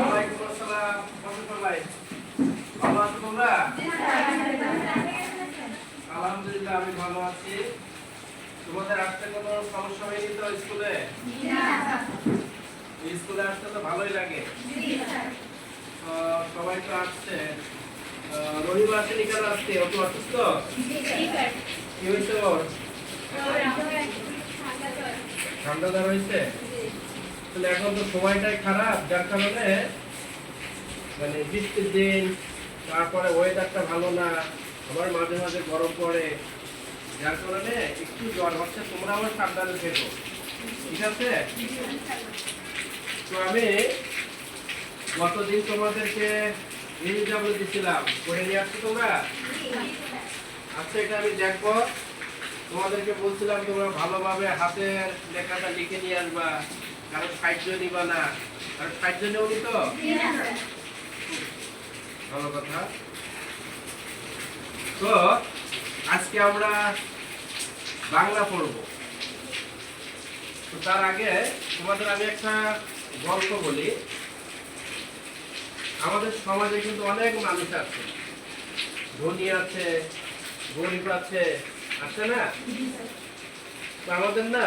ওয়ালাইকুম আসসালাম। প্রফেসর ভাই, ভালো আছো তোমরা? আলহামদুলিল্লাহ, আমি ভালো আছি। তোমাদের আসতে কোনো সমস্যা হয়নি তো স্কুলে? স্কুলে আসতে তো ভালোই লাগে। সবাই তো আসছে। রহিম আসেনি কেন আজকে? ও তো অসুস্থ? কি হয়েছে ওর? ঠান্ডা জ্বর হয়েছে? তাহলে এখন তো সময়টাই খারাপ, যার কারণে মানে বৃষ্টির দিন, তারপরে ওয়েদারটা ভালো না, আবার মাঝে মাঝে গরম পড়ে, যার কারণে একটু জ্বর হচ্ছে। তোমরাও সাবধানে থেকো, ঠিক আছে? তো আমি গতদিন তোমাদেরকে রিজার্ভ দিয়েছিলাম, করে নিয়ে আসছো তোমরা? আচ্ছা, এটা আমি দেখবো। তোমাদেরকে বলছিলাম তোমরা ভালোভাবে হাতের লেখাটা লিখে নিয়ে আসবা, কারণ সাহায্য নিবা না। কারণ সাহায্য নেওনি তো? ভালো কথা। তো আজকে আমরা বাংলা পড়ব। তো তার আগে তোমাদের আমি একটা গল্প বলি। আমাদের সমাজে কিন্তু অনেক মানুষ আছে, ধনী আছে, গরিব আছে, আছে না? তো আমাদের না,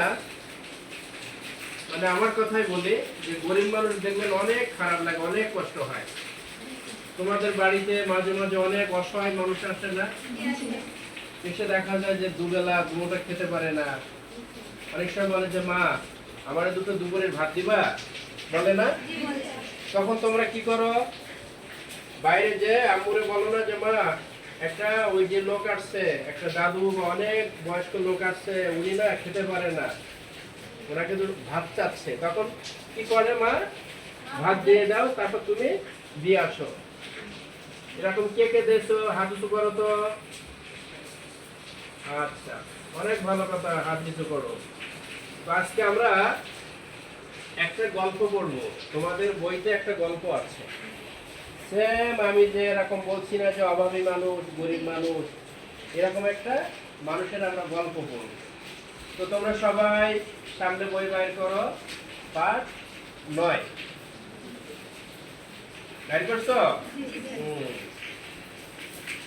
মানে আমার কথাই বলি যে গরিব মানুষ দেখবেন অনেক খারাপ লাগে, অনেক কষ্ট হয়। তোমাদের বাড়িতে মাঝে মাঝে অনেক অসহায় মানুষ আসে না? এসে দেখা যায় যে দুবেলা দুটা খেতে পারে না। অনেক সময় বলে যে মা, আমার দুটো দুপুরের ভাত দিবা, বলে না? তখন তোমরা কি করো? বাইরে যে আম্মুরে বলো না যে মা, একটা ওই যে লোক আসছে, একটা দাদু বা অনেক বয়স্ক লোক আসছে, উনি না খেতে পারে না, ওনাকে ভাত চাচ্ছে। তখন কি করে মা? ভাত দিয়ে দাও, তারপর তুমি দিয়ে আসো। এরকম কে কে দিয়েছো? হাত উঁচু করো তো। আচ্ছা, অনেক ভালো কথা, হাত উঁচু করো। তো আজকে আমরা একটা গল্প পড়বো। তোমাদের বইতে একটা গল্প আছে, সেম আমি যে এরকম বলছি না যে অভাবী মানুষ, গরিব মানুষ, এরকম একটা মানুষের আমরা গল্প পড়ব। তো তোমরা সবাই সামনে বই বাইর করো, পাঠ 9 বাইর করছো?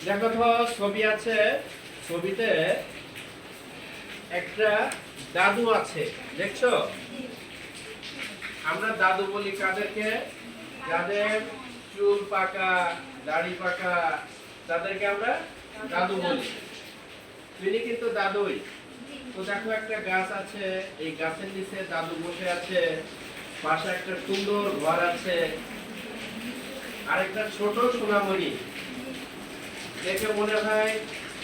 দেখো তো, ছবি আছে, ছবিতে একটা দাদু আছে, দেখছো? আমরা দাদু বলি কাদেরকে? যাদের চুল পাকা, দাড়ি পাকা, তাদেরকে আমরা দাদু বলি। তিনি কিন্তু দাদুই। তো দেখো, একটা গাছ আছে, এই গাছের নিচে দাদু বসে আছে, পাশে একটা সুন্দর ঘর আছে, আরেকটা ছোট সোনামণি, দেখে মনে হয়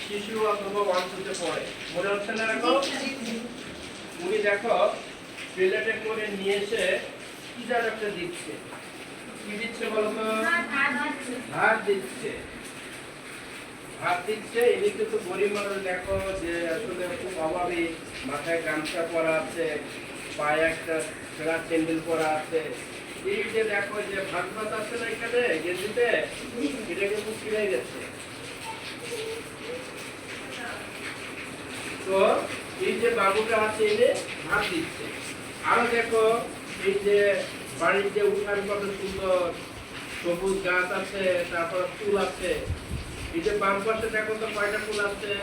শিশু অথবা অঞ্চলে পড়ে, মনে হচ্ছে না এরকম? উনি দেখো প্লেটে করে নিয়ে এসে কি যেন একটা দিচ্ছে। কি দিচ্ছে বলতো? ভাত দিচ্ছে। ভাত দিচ্ছে। ইনি কিন্তু গরিব মানুষ, দেখো যে আসলে খুব অভাবী। মাথায় গামছা পরা আছে, পায়ে একটা ছেঁড়া স্যান্ডেল পরা আছে। এই যে দেখো যে ভাত ভাত আছে না এখানে গেঞ্জিতে, এটা কিন্তু ছিঁড়ে গেছে। তো এই যে বাবুটা আছে, এনে ভাত দিচ্ছে। আরো দেখো, এই যে বাড়ির যে উঠান কত সুন্দর, সবুজ গাছ আছে, তারপর ফুল আছে। এই যে বাম পাশে দেখো তো কয়টা ফুল আছে?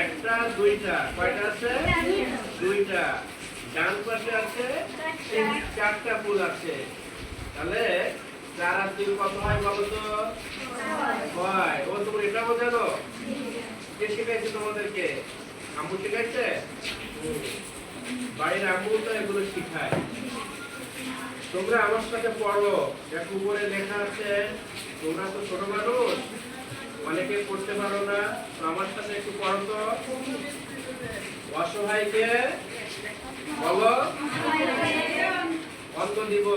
একটা, দুইটা। কয়টা আছে? দুইটা। ডান পাশে আছে 4টা ফুল আছে। তাহলে 4 আর 2 কত হয় বলো তো? 6। ও তোমরা এটাও জানো? কে শিখাইছে তোমাদেরকে? আম্মু শিখাইছে? বাইরে আম্মু তো এগুলো শিখায়। তোমরা আমার সাথে পড়ো, দেখো উপরে লেখা আছে। তোমরা তো ছোট মানুষ, অনেকে পড়তে পারো না, তো আমার সাথে একটু পড়ো তো। অসহায়কে বলো অন্ন দিব।